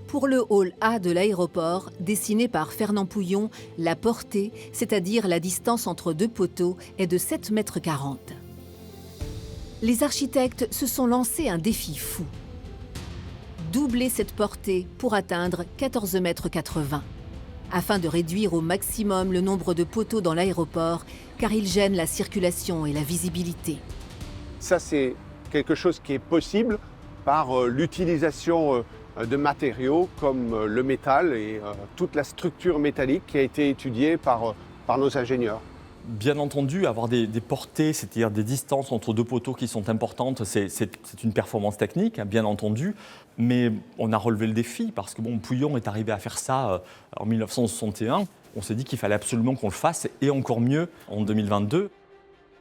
Pour le hall A de l'aéroport, dessiné par Fernand Pouillon, la portée, c'est-à-dire la distance entre deux poteaux, est de 7,40 mètres. Les architectes se sont lancés un défi fou. Doubler cette portée pour atteindre 14,80 mètres, afin de réduire au maximum le nombre de poteaux dans l'aéroport, car ils gênent la circulation et la visibilité. Ça, c'est quelque chose qui est possible par l'utilisation de matériaux comme le métal et toute la structure métallique qui a été étudiée par nos ingénieurs. Bien entendu, avoir des portées, c'est-à-dire des distances entre deux poteaux qui sont importantes, c'est une performance technique, bien entendu. Mais on a relevé le défi parce que Pouillon est arrivé à faire ça en 1961. On s'est dit qu'il fallait absolument qu'on le fasse et encore mieux en 2022.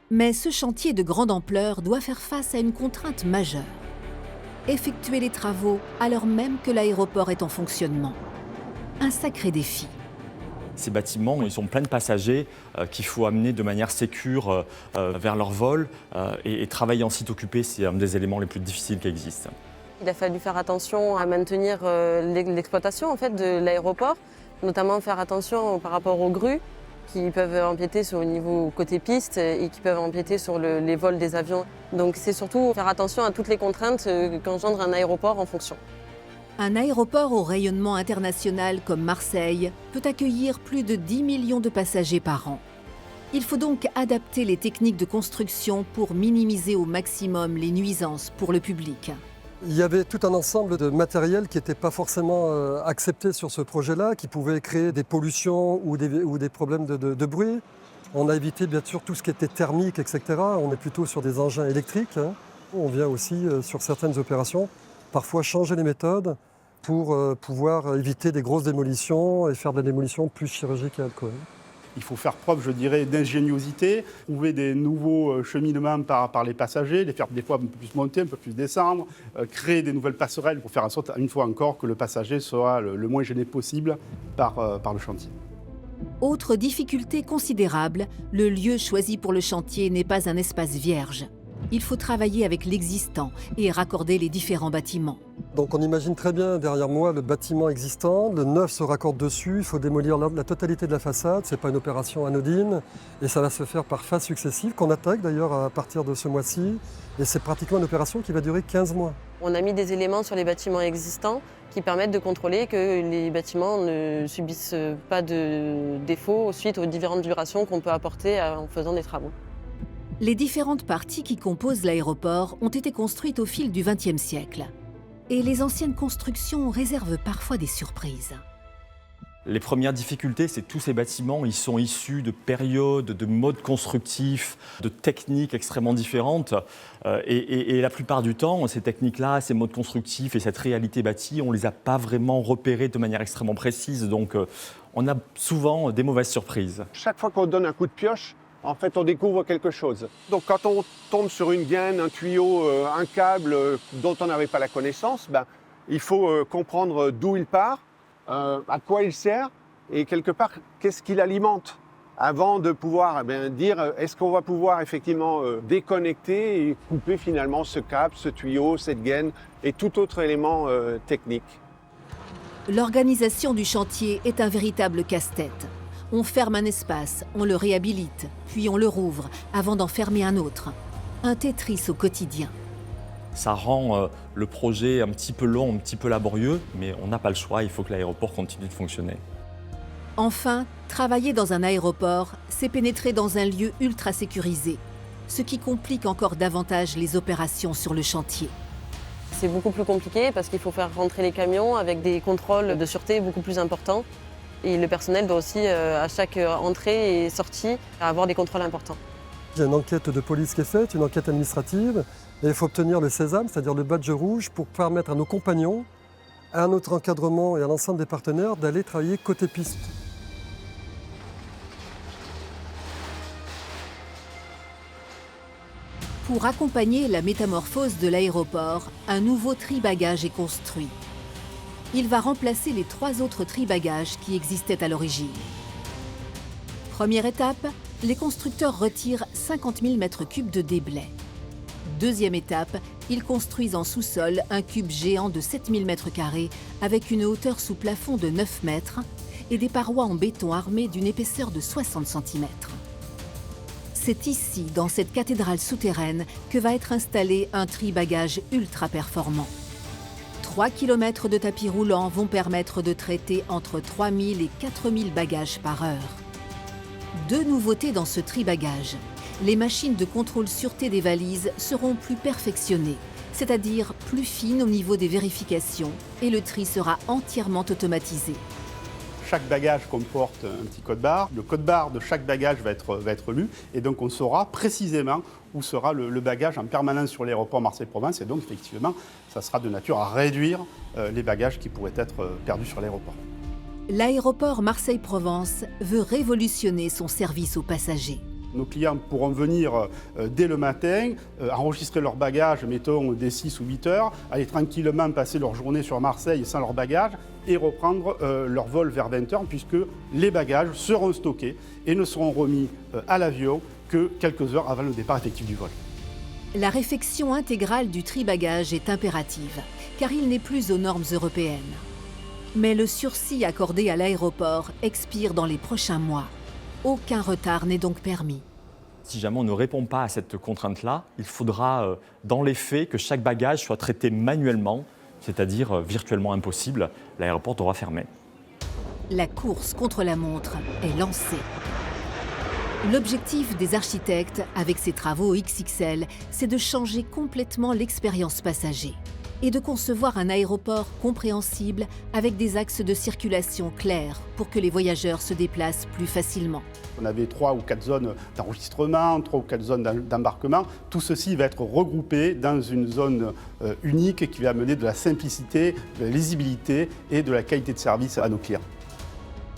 Mais ce chantier de grande ampleur doit faire face à une contrainte majeure. Effectuer les travaux alors même que l'aéroport est en fonctionnement. Un sacré défi. Ces bâtiments, ils sont pleins de passagers qu'il faut amener de manière sécure vers leur vol et travailler en site occupé, c'est un des éléments les plus difficiles qui existent. Il a fallu faire attention à maintenir l'exploitation en fait, de l'aéroport, notamment faire attention par rapport aux grues qui peuvent empiéter sur le niveau côté piste et qui peuvent empiéter sur les vols des avions. Donc c'est surtout faire attention à toutes les contraintes qu'engendre un aéroport en fonction. Un aéroport au rayonnement international comme Marseille peut accueillir plus de 10 millions de passagers par an. Il faut donc adapter les techniques de construction pour minimiser au maximum les nuisances pour le public. Il y avait tout un ensemble de matériel qui n'était pas forcément accepté sur ce projet-là, qui pouvait créer des pollutions ou des problèmes de bruit. On a évité bien sûr tout ce qui était thermique, etc. On est plutôt sur des engins électriques. On vient aussi sur certaines opérations parfois changer les méthodes pour pouvoir éviter des grosses démolitions et faire de la démolition plus chirurgicale. Il faut faire preuve, je dirais, d'ingéniosité, trouver des nouveaux cheminements par les passagers, les faire des fois un peu plus monter, un peu plus descendre, créer des nouvelles passerelles pour faire en sorte, une fois encore, que le passager soit le moins gêné possible par le chantier. Autre difficulté considérable, le lieu choisi pour le chantier n'est pas un espace vierge. Il faut travailler avec l'existant et raccorder les différents bâtiments. Donc on imagine très bien derrière moi le bâtiment existant, le neuf se raccorde dessus, il faut démolir la totalité de la façade, ce n'est pas une opération anodine et ça va se faire par phases successives qu'on attaque d'ailleurs à partir de ce mois-ci et c'est pratiquement une opération qui va durer 15 mois. On a mis des éléments sur les bâtiments existants qui permettent de contrôler que les bâtiments ne subissent pas de défauts suite aux différentes durations qu'on peut apporter en faisant des travaux. Les différentes parties qui composent l'aéroport ont été construites au fil du XXe siècle. Et les anciennes constructions réservent parfois des surprises. Les premières difficultés, c'est que tous ces bâtiments, ils sont issus de périodes, de modes constructifs, de techniques extrêmement différentes. Et la plupart du temps, ces techniques-là, ces modes constructifs et cette réalité bâtie, on ne les a pas vraiment repérés de manière extrêmement précise. Donc, on a souvent des mauvaises surprises. Chaque fois qu'on donne un coup de pioche, en fait, on découvre quelque chose. Donc, quand on tombe sur une gaine, un tuyau, un câble dont on n'avait pas la connaissance, il faut comprendre d'où il part, à quoi il sert et quelque part, qu'est-ce qu'il alimente avant de pouvoir dire est-ce qu'on va pouvoir effectivement déconnecter et couper finalement ce câble, ce tuyau, cette gaine et tout autre élément technique. L'organisation du chantier est un véritable casse-tête. On ferme un espace, on le réhabilite, puis on le rouvre avant d'en fermer un autre. Un Tetris au quotidien. Ça rend le projet un petit peu long, un petit peu laborieux, mais on n'a pas le choix, il faut que l'aéroport continue de fonctionner. Enfin, travailler dans un aéroport, c'est pénétrer dans un lieu ultra sécurisé, ce qui complique encore davantage les opérations sur le chantier. C'est beaucoup plus compliqué parce qu'il faut faire rentrer les camions avec des contrôles de sûreté beaucoup plus importants. Et le personnel doit aussi, à chaque entrée et sortie, avoir des contrôles importants. Il y a une enquête de police qui est faite, une enquête administrative, et il faut obtenir le sésame, c'est-à-dire le badge rouge, pour permettre à nos compagnons, à notre encadrement et à l'ensemble des partenaires d'aller travailler côté piste. Pour accompagner la métamorphose de l'aéroport, un nouveau tri-bagages est construit. Il va remplacer les 3 autres tri-bagages qui existaient à l'origine. Première étape, les constructeurs retirent 50 000 m3 de déblais. Deuxième étape, ils construisent en sous-sol un cube géant de 7000 m² avec une hauteur sous plafond de 9 mètres et des parois en béton armées d'une épaisseur de 60 cm. C'est ici, dans cette cathédrale souterraine, que va être installé un tri-bagages ultra performant. 3 km de tapis roulants vont permettre de traiter entre 3000 et 4000 bagages par heure. Deux nouveautés dans ce tri-bagages. Les machines de contrôle sûreté des valises seront plus perfectionnées, c'est-à-dire plus fines au niveau des vérifications, et le tri sera entièrement automatisé. Chaque bagage comporte un petit code barre. Le code barre de chaque bagage va être lu et donc on saura précisément où sera le bagage en permanence sur l'aéroport Marseille-Provence et donc effectivement ça sera de nature à réduire les bagages qui pourraient être perdus sur l'aéroport. L'aéroport Marseille-Provence veut révolutionner son service aux passagers. Nos clients pourront venir dès le matin, enregistrer leurs bagages, mettons dès 6 ou 8 heures, aller tranquillement passer leur journée sur Marseille sans leurs bagages et reprendre leur vol vers 20 heures puisque les bagages seront stockés et ne seront remis à l'avion que quelques heures avant le départ effectif du vol. La réfection intégrale du tri-bagages est impérative, car il n'est plus aux normes européennes. Mais le sursis accordé à l'aéroport expire dans les prochains mois. Aucun retard n'est donc permis. Si jamais on ne répond pas à cette contrainte-là, il faudra, dans les faits, que chaque bagage soit traité manuellement, c'est-à-dire virtuellement impossible. L'aéroport devra fermer. La course contre la montre est lancée. L'objectif des architectes, avec ces travaux XXL, c'est de changer complètement l'expérience passager et de concevoir un aéroport compréhensible avec des axes de circulation clairs pour que les voyageurs se déplacent plus facilement. On avait 3 ou 4 zones d'enregistrement, 3 ou 4 zones d'embarquement. Tout ceci va être regroupé dans une zone unique qui va amener de la simplicité, de la lisibilité et de la qualité de service à nos clients.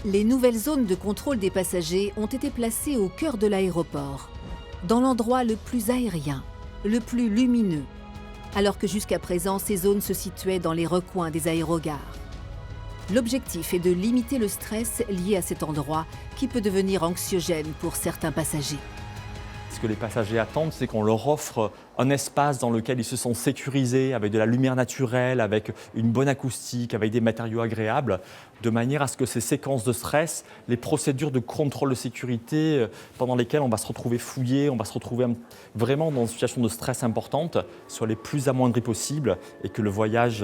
Les nouvelles zones de contrôle des passagers ont été placées au cœur de l'aéroport, dans l'endroit le plus aérien, le plus lumineux, alors que jusqu'à présent, ces zones se situaient dans les recoins des aérogares. L'objectif est de limiter le stress lié à cet endroit qui peut devenir anxiogène pour certains passagers. Ce que les passagers attendent, c'est qu'on leur offre un espace dans lequel ils se sentent sécurisés, avec de la lumière naturelle, avec une bonne acoustique, avec des matériaux agréables, de manière à ce que ces séquences de stress, les procédures de contrôle de sécurité pendant lesquelles on va se retrouver fouillé, on va se retrouver vraiment dans une situation de stress importante, soient les plus amoindries possibles et que le voyage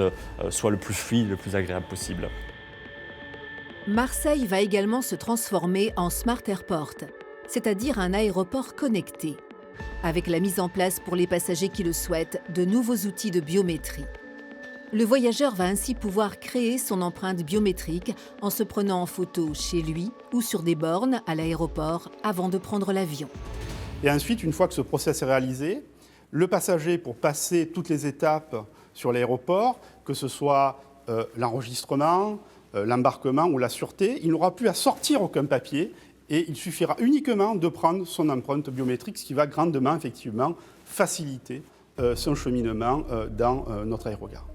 soit le plus fluide, le plus agréable possible. Marseille va également se transformer en Smart Airport, c'est-à-dire un aéroport connecté, avec la mise en place pour les passagers qui le souhaitent de nouveaux outils de biométrie. Le voyageur va ainsi pouvoir créer son empreinte biométrique en se prenant en photo chez lui ou sur des bornes à l'aéroport avant de prendre l'avion. Et ensuite, une fois que ce process est réalisé, le passager, pour passer toutes les étapes sur l'aéroport, que ce soit l'enregistrement, l'embarquement ou la sûreté, il n'aura plus à sortir aucun papier et il suffira uniquement de prendre son empreinte biométrique, ce qui va grandement, effectivement, faciliter son cheminement dans notre aérogare.